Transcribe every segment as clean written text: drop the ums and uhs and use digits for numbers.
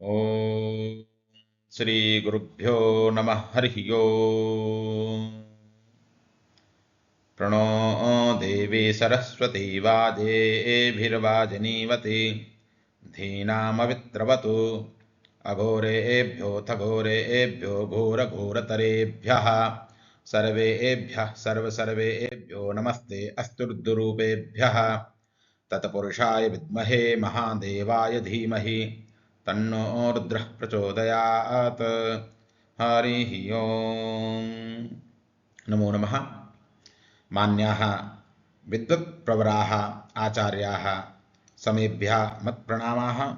ॐ श्रीगुरुभ्यो नमः हरिः ओम्। प्रणो देवी सरस्वती वाजेभिर्वाजिनीवती धीनामवित्रवतु अघोरेभ्योऽथ घोरेभ्यो घोरघोरतरेभ्यः सर्वेभ्यः सर्वसर्वेभ्यो नमस्ते अस्तुर्दुरूपेभ्यः। तत्पुरुषाय विद्महे महादेवाय धीमहि तन्नो रुद्रः प्रचोदयात्। हरिः ओम्। नमो नमः। मान्याः विद्वत्प्रवराः आचार्याः समेभ्यः मत्प्रणामाः।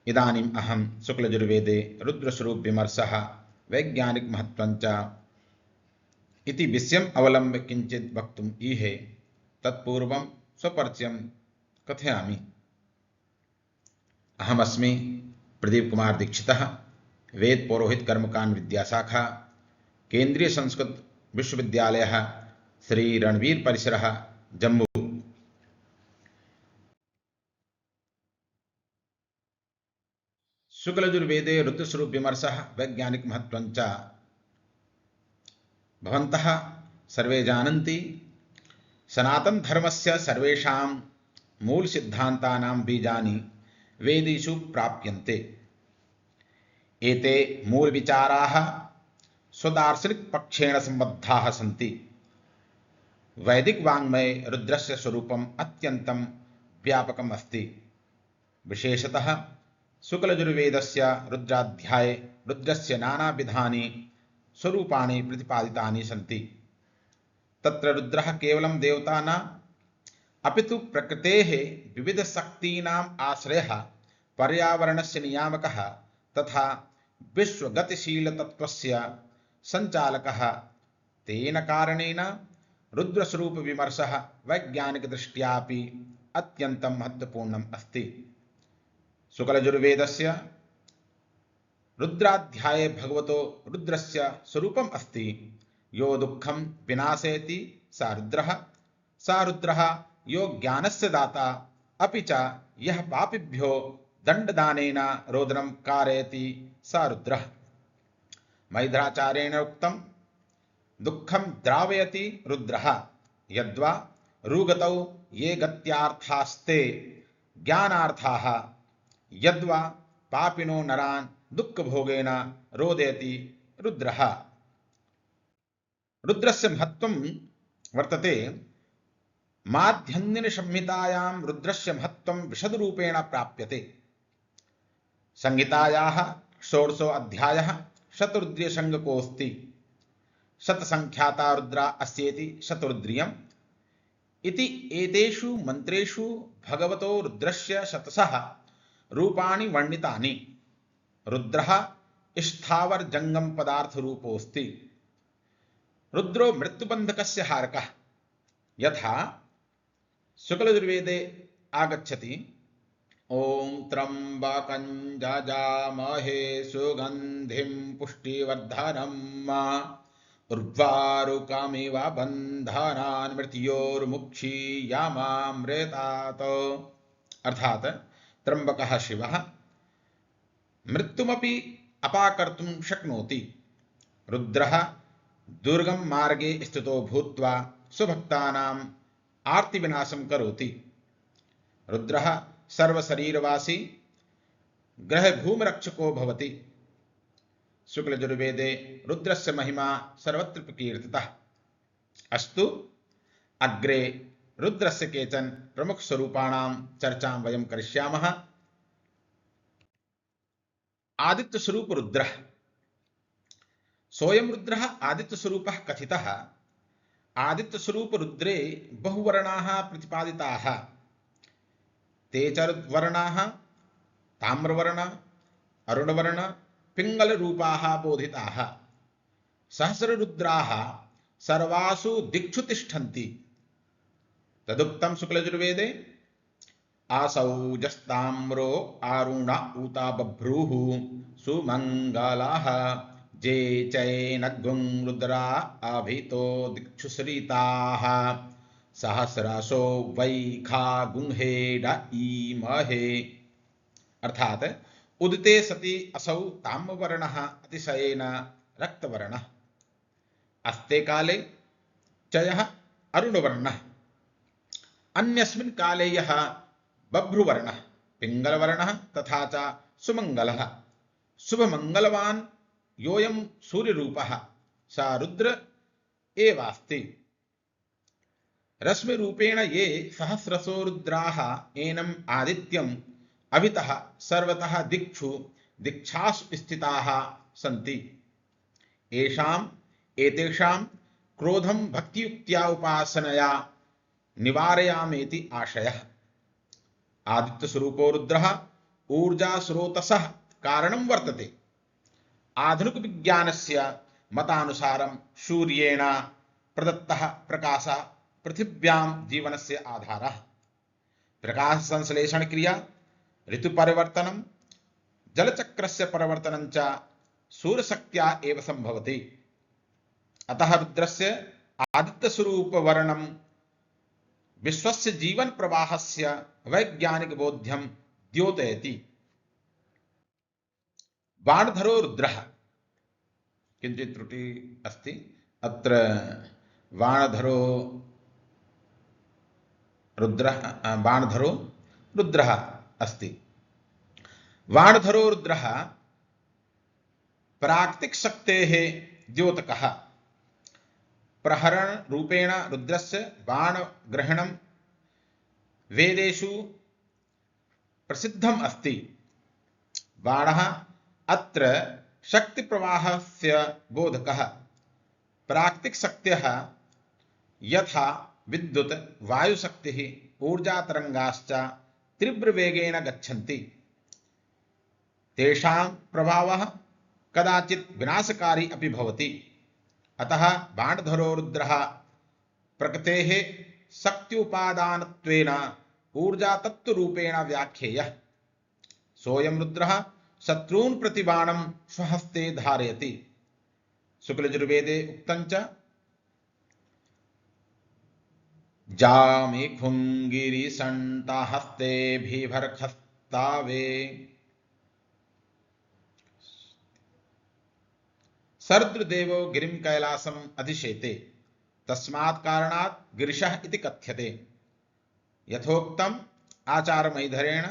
इदानीम् अहं शुक्लयजुर्वेदे रुद्रस्वरूपविमर्शः वैज्ञानिकमहत्त्वञ्च इति विषयम् अवलम्ब्य किञ्चित् वक्तुम् ईहे। तत्पूर्वं स्वपरिचयं कथयामि। अहमस्मि प्रदीप कुमार दीक्षितः, वेद पौरोहित कर्मकांड विद्याशाखा, केंद्रीय संस्कृत विश्वविद्यालयः, श्री रणवीर परिसरः, जम्मू। शुक्लयजुर्वेदे रुद्रस्वरूप विमर्शः वैज्ञानिक महत्त्वञ्च भवन्तः सर्वे जानन्ति। सनातन धर्मस्य सर्वेषां मूल सिद्धान्तानां बीजानि वेदेषु प्राप्यन्ते। एते मूल विचाराः स्वदार्शनिक पक्षेण सम्बद्धाः सन्ति। वैदिक वाङ्मये रुद्रस्य स्वरूपम् अत्यन्तं व्यापकम् अस्ति। विशेषतः शुक्लयजुर्वेदस्य रुद्राध्याये रुद्रस्य नानाविधानि स्वरूपाणि प्रतिपादितानि सन्ति। तत्र रुद्रः केवलं देवता न, अपितु प्रकृतेः विविधशक्तीनाम् आश्रयः, पर्यावरणस्य नियामकः तथा विश्वगतिशीलतत्त्वस्य सञ्चालकः। तेन कारणेन रुद्रस्वरूपविमर्शः वैज्ञानिकदृष्ट्यापि अत्यन्तं महत्त्वपूर्णम् अस्ति। शुक्लयजुर्वेदस्य रुद्राध्याये भगवतो रुद्रस्य स्वरूपम् अस्ति। यो दुःखं विनाशयति स रुद्रः यो ज्ञानस्य दाता, अपि च यः पापिभ्यो दण्डदानेन रोदनं कारयति स रुद्रः। मैत्राचार्येण उक्तं दुःखं द्रावयति रुद्रः, यद्वा रुगतौ ये गत्यार्थास्ते ज्ञानार्थाः, यद्वा पापिनो नरान् दुःखभोगेन रोदयति रुद्रः। रुद्रस्य महत्त्वं वर्तते। माध्यन्दिनसंहितायां रुद्रस्य महत्त्वं विशदरूपेण प्राप्यते। संहितायाः षोडशो अध्यायः शतरुद्रीयसंज्ञकोऽस्ति। शतसङ्ख्याता रुद्रा अस्येति शतरुद्रियम् इति। एतेषु मन्त्रेषु भगवतो रुद्रस्य शतशः रूपाणि वर्णितानि। रुद्रः स्थावर जंगम पदार्थरूपोऽस्ति। रुद्रो मृत्युबन्धकस्य हारकः। यथा शुक्लयजुर्वेदे आगच्छति, ॐ त्र्यम्बकं जजामहे सुगन्धिं पुष्टिवर्धनम् उर्वारुकमिव बन्धनान् मृत्योर्मुक्षीयमामृतात्। अर्थात त्र्यम्बकः शिवः मृत्युमपि अपाकर्तुं शक्नोति। रुद्रः दुर्गम मार्गे स्थितो भूत्वा स्वभक्तानाम् आर्तिविनाशं करोति। रुद्रः सर्वशरीरवासी ग्रहभूमिरक्षको भवति। शुक्लयजुर्वेदे रुद्रस्य महिमा सर्वत्र प्रकीर्तितः। अस्तु, अग्रे रुद्रस्य केचन प्रमुख स्वरूपाणां चर्चां वयं करिष्यामः। आदित्य स्वरूप रुद्रः। सोऽयं रुद्रः आदित्यस्वरूपः कथितः। आदित्यस्वरूप रुद्रे बहुवर्णाः प्रतिपादिताः। ते च वर्णाः ताम्रवर्ण, अरुणवर्ण, पिङ्गलरूपाः बोधिताः। सहस्ररुद्राः सर्वासु दिक्षु तिष्ठन्ति। तदुक्तं शुक्लयजुर्वेदे। आसौ जस्ताम्रो आरुण उता बभ्रूः सुमङ्गलाः जे चैनग्ं रुद्रा अभितो दिक्षुश्रिताः सहस्रशो वैखा गुंहेड ईमहे। अर्थात उदिते सति असौ ताम्रवर्णः अतिशयेन रक्तवर्णः, अस्ते काले च यः अरुणवर्णः, अन्यस्मिन् काले यः बभ्रुवर्णः पिङ्गलवर्णः तथा च सुमङ्गलः, शुभमङ्गलवान् योऽयं सूर्यरूपः स रुद्र एवास्ति। रश्मिरूपेण ये सहस्रशो रुद्राः एनम् आदित्यम् अभितः सर्वतः दिक्षु दीक्षासु स्थिताः सन्ति। येषाम् एतेषां क्रोधं भक्तियुक्त्या उपासनया निवारयामेति आशयः। आदित्यस्वरूपो रुद्रः ऊर्जास्रोतसः कारणं वर्तते। आधुनिक विज्ञानस्य मतानुसारं सूर्येण प्रदत्तः प्रकाशः पृथिव्यां जीवनस्य आधारः। प्रकाश संश्लेषण क्रिया, ऋतु परिवर्तनं, जलचक्रस्य परिवर्तनं च सूर्यशक्त्या एव संभवति। अतः रुद्रस्य आदित्यस्वरूपवर्णनं विश्वस्य जीवन प्रवाहस्य वैज्ञानिक बोध्यं द्योतयति। बाणधरो रुद्रः, किंचित् त्रुटि अस्ति अत्र, बाणधरो रुद्रः, बाणधरो रुद्रः अस्ति। बाणधरो रुद्रः प्राकृतिक शक्तेः द्योतकः। प्रहरण रूपेण रुद्रस्य बाणग्रहणं वेदेषु प्रसिद्धम् अस्ति। बाणः अत्र शक्ति प्रवाहस्य बोधकः। प्राकृतिक शक्त्यः यथा विद्युत्, वायुशक्तिः, ऊर्जातरङ्गाश्च तीव्रवेगेन गच्छन्ति। तेषां प्रभावः कदाचित् विनाशकारी अपि भवति। अतः बाणधरो रुद्रः प्रकृतेः शक्त्युपादानत्वेन ऊर्जातत्त्वरूपेण व्याख्येयः। सोऽयं रुद्रः शत्रून् प्रति बाणं स्वहस्ते धारयति। शुक्लयजुर्वेदे उक्तं च जामिखुङ्गिरिसन्ताहस्ते बिभर्खस्तावे सर्द्रुदेवो गिरिं कैलासम् अधिशेते तस्मात् कारणात् गिरिशः इति कथ्यते। यथोक्तम् आचार्यमैधरेण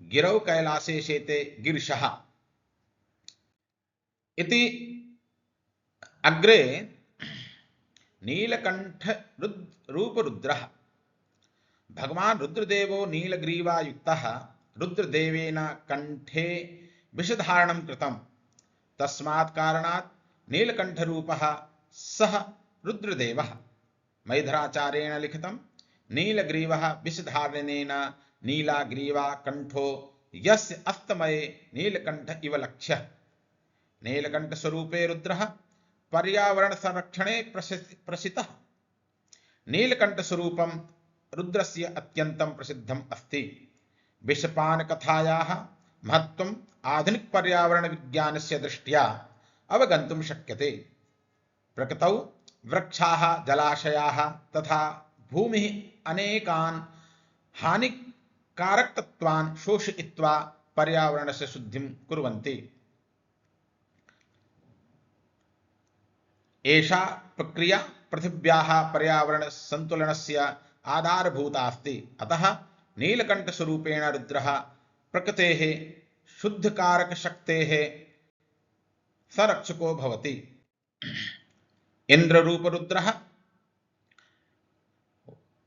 गिरौ कैलासे शेते गिरिशः इति। अग्रे नीलकंठ रूपरुद्रः। भगवान् रुद्रदेवो नीलग्रीवा युक्तः। रुद्रदेवेन कंठे विषधारणं कृतं, तस्मात् कारणात् नीलकंठरूपः सः रुद्रदेवः। मैधराचार्येण लिखितं नीलग्रीवः विषधारणेन नीलाग्रीवा कंठो यस्य अस्तमये नीलकंठ इव लक्ष्यः। नीलकंठ स्वरूपे रुद्रः पर्यावरण संरक्षणे प्रसिद्धः। नीलकंठ स्वरूपं रुद्रस्य अत्यन्तं प्रसिद्धम् अस्ति। विषपान कथायाः महत्त्वम् आधुनिक पर्यावरण विज्ञानस्य दृष्ट्या अवगन्तुं शक्यते। प्रकृतौ वृक्षाः, जलाशयाः तथा भूमिः अनेकान् हानिकारकतत्त्वान् शोषयित्वा पर्यावरणस्य शुद्धिं कुर्वन्ति। एषा प्रक्रिया पृथिव्याः पर्यावरण संतुलनस्य आधारभूता अस्ति। अतः नीलकंठस्वरूपेण रुद्रः प्रकृतेः शुद्धकारक शक्तेः संरक्षको भवति। इंद्ररूपरुद्रः।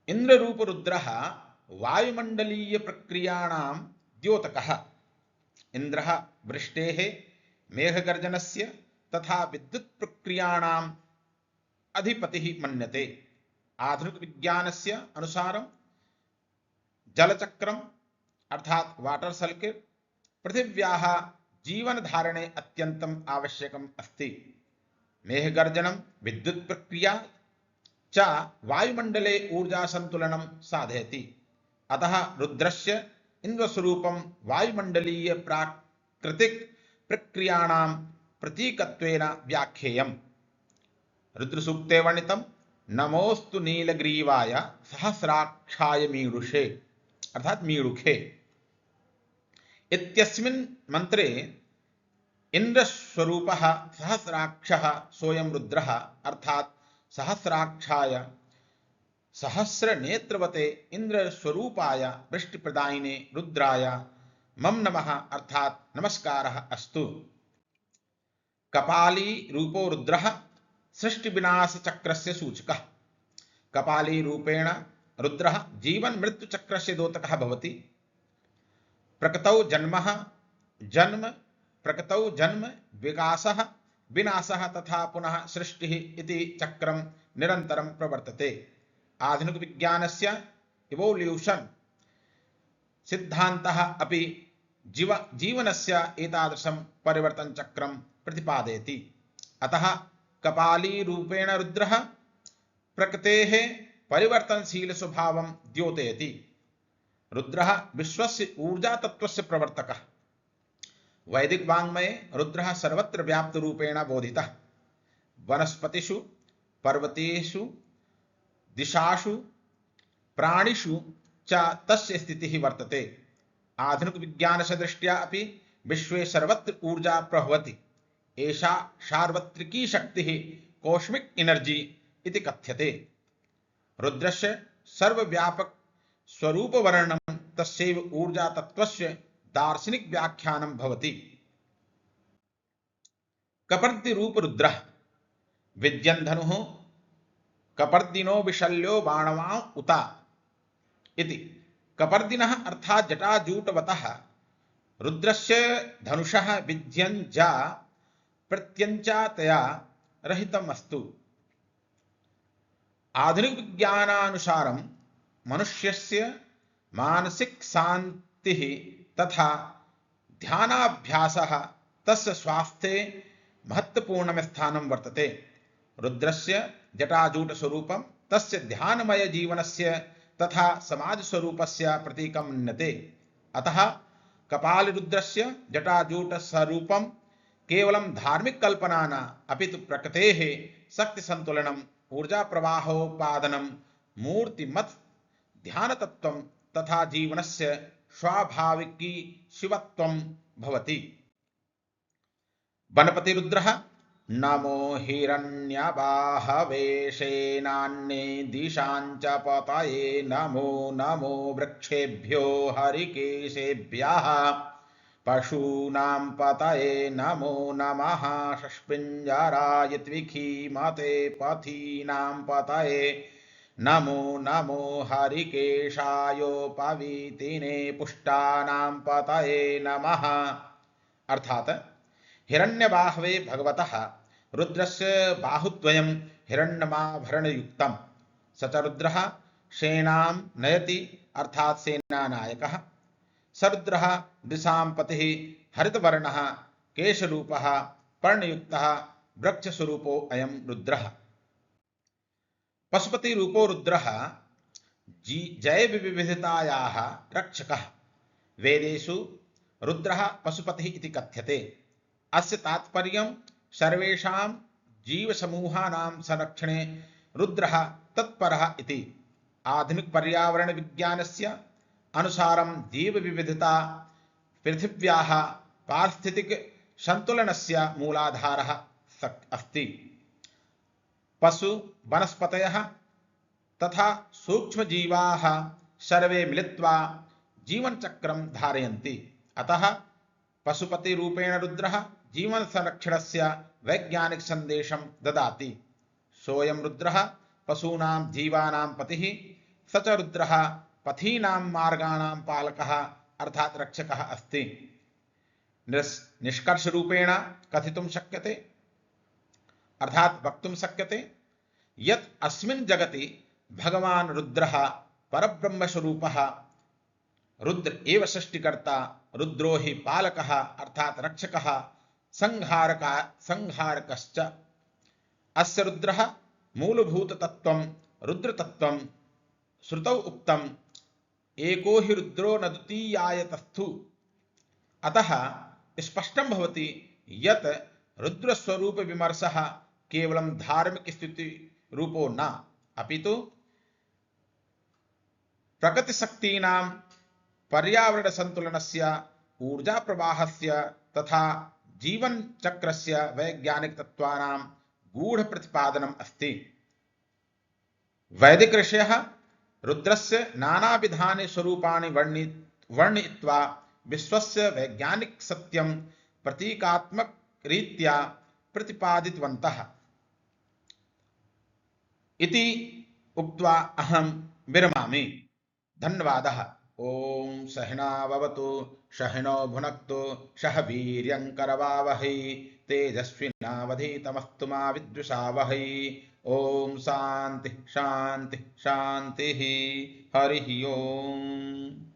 इंद्ररूपरुद्रः वायुमंडलीय प्रक्रियाणां द्योतकः। इंद्रः वृष्टेः, मेघगर्जनस्य तथा विद्युत् प्रक्रियाणाम् अधिपतिः मन्यते। आधुनिक विज्ञानस्य अनुसारं जलचक्रम् अर्थात् वाटर सर्किल पृथिव्याः जीवन धारणे अत्यन्तम् आवश्यकम् अस्ति। मेघगर्जनं, विद्युत् प्रक्रिया च वायुमण्डले ऊर्जा संतुलनं साधयति। अतः रुद्रस्य इन्द्रस्वरूपं वायुमण्डलीय प्राकृतिक प्रक्रियाणां प्रतीकत्वेन व्याख्येयम्। रुद्रसूक्ते वर्णितं नमोस्तु नीलग्रीवाय सहस्राक्षाय मीडुषे अर्थात मीडुखे। इत्यस्मिन् मंत्रे इंद्रस्वरूपः सहस्राक्षः सोऽयं रुद्रः अर्थात सहस्राक्षाय सहस्रनेत्रवते इंद्रस्वरूपाय वृष्टिप्रदायिने रुद्राय मम नमः अर्थात नमस्कारः अस्तु। कपाली रूपो रुद्रः सृष्टि विनाश चक्रस्य सूचकः। कपाली रूपेण रुद्रः जीवन मृत्यु चक्रस्य द्योतकः भवति। प्रकृतौ जन्म विकासः विनाशः तथा पुनः सृष्टिः इति चक्रं निरन्तरं प्रवर्तते। आधुनिक विज्ञानस्य इवोल्यूशन सिद्धान्तः अपि जीवनस्य एतादृशं परिवर्तन चक्रं प्रतिपादयति। अतः कपाली रूपेण रुद्रः प्रकृतेः परिवर्तनशील स्वभावं द्योतयति। रुद्रः विश्वस्य ऊर्जा तत्वस्य प्रवर्तकः। वैदिक वाङ्मये रुद्रः सर्वत्र व्याप्त रूपेण बोधितः। वनस्पतिषु पर्वतेषु दिशासु प्राणिषु च तस्य स्थितिः वर्तते। आधुनिक विज्ञानस्य दृष्ट्या अपि विश्वे सर्वत्र ऊर्जा प्रभवति। एषा सार्वत्रिकी शक्तिः कॉस्मिक एनर्जी इति कथ्यते। रुद्रस्य सर्वव्यापक स्वरूप वर्णनं तस्यैव ऊर्जा तत्वस्य दार्शनिक व्याख्यानं भवति। कपर्दि रूप रुद्रः विद्यन् धनुः कपर्दिनो विशल्यो बाणवां उता इति। कपर्दिनः अर्थात् जटाजूटवतः रुद्रस्य धनुषः विद्यन् जा प्रत्यञ्चातया रहितमस्तु। आधुनिक विज्ञानानुसारं मनुष्यस्य मानसिक शान्तिः तथा ध्यानाभ्यासः तस्य स्वास्थ्ये महत्वपूर्णं स्थानं वर्तते। रुद्रस्य जटाजूट स्वरूपं तस्य ध्यानमय जीवनस्य तथा समाज स्वरूपस्य प्रतीकं मन्यते। अतः कपालरुद्रस्य जटाजूट स्वरूपं केवलं धार्मिक कल्पना न अपितु प्रकृतेः शक्ति संतुलनम् ऊर्जा प्रवाहोत्पादनं मूर्तिमत् ध्यान तत्वं तथा जीवनस्य स्वाभाविकी शिवत्वं भवति। वनपति रुद्रः नमो हिरण्यबाहवे सेनान्ये दिशाञ्च पतये नमो नमो वृक्षेभ्यो हरिकेशेभ्यः पशूनां पतये नमो नमः षष्पिञ्जराय त्विखीमते पथीनां पतये नमो नमो हरिकेशायोपवीतिने पुष्टानां पतये नमः। अर्थात हिरण्यबाहवे भगवतः रुद्रस्य बाहुद्वयं हिरण्यमाभरणयुक्तं स च रुद्रः सेनां नयति अर्थात् सेनानायकः। स रुद्रः दिशां पतिः हरितवर्णः केशरूपः पर्णयुक्तः वृक्षस्वरूपो अयं रुद्रः। पशुपति रूपो रुद्रः जैव विविधतायाः रक्षकः। वेदेषु रुद्रः पशुपतिः इति कथ्यते। अस्य तात्पर्यं सर्वेषां जीवसमूहानां संरक्षणे रुद्रः तत्परः इति। आधुनिक पर्यावरण विज्ञानस्य अनुसारं जीव विविधता पृथिव्याः पारिस्थितिक संतुलनस्य मूलाधारः अस्ति। पशु वनस्पतयः तथा सूक्ष्मजीवाः सर्वे मिलित्वा जीवनचक्रं धारयन्ति। अतः पशुपति रूपेण रुद्रः जीवन संरक्षणस्य वैज्ञानिक संदेशं ददाति। सोऽयं रुद्रः पशूनां जीवानां पतिः स च रुद्रः पथीनां मार्गाणां पालकः अर्थात् रक्षकः अस्ति। निष्कर्ष रूपेण कथितुं शक्यते अर्थात् वक्तुं शक्यते यत् अस्मिन् जगति भगवान् रुद्रः परब्रह्मस्वरूपः रुद्र एव सृष्टिकर्ता रुद्रो हि पालकः अर्थात् रक्षकः संहारकश्च। अस्य रुद्रः मूलभूत तत्त्वं रुद्रतत्त्वं श्रुतौ उक्तम् एको हि रुद्रो न द्वितीयाय तस्थु। अतः स्पष्टं भवति यत् रुद्रस्वरूप विमर्शः केवलं धार्मिक स्थिति रूपो न अपितु प्रकृतिशक्तीनां पर्यावरण संतुलनस्य ऊर्जा प्रवाहस्य तथा जीवन चक्रस्य वैज्ञानिक तत्त्वानां गूढ़ प्रतिपादनम् अस्ति। वैदिक ऋषयः रुद्रस्य नानाविधानि स्वरूपाणि वर्णयित्वा विश्वस्य वैज्ञानिक सत्यं प्रतीकात्मक रीत्या प्रतिपादितवन्तः इति उक्त्वा अहं विरमामि। धन्यवादः। ओम सहना भवतु सहनौ भुनक्तु सह वीर्यं करवावहै तेजस्विनावधीतमस्तु मा विद्विषावहै। ओम शांति शांति शांति। हरि ओम।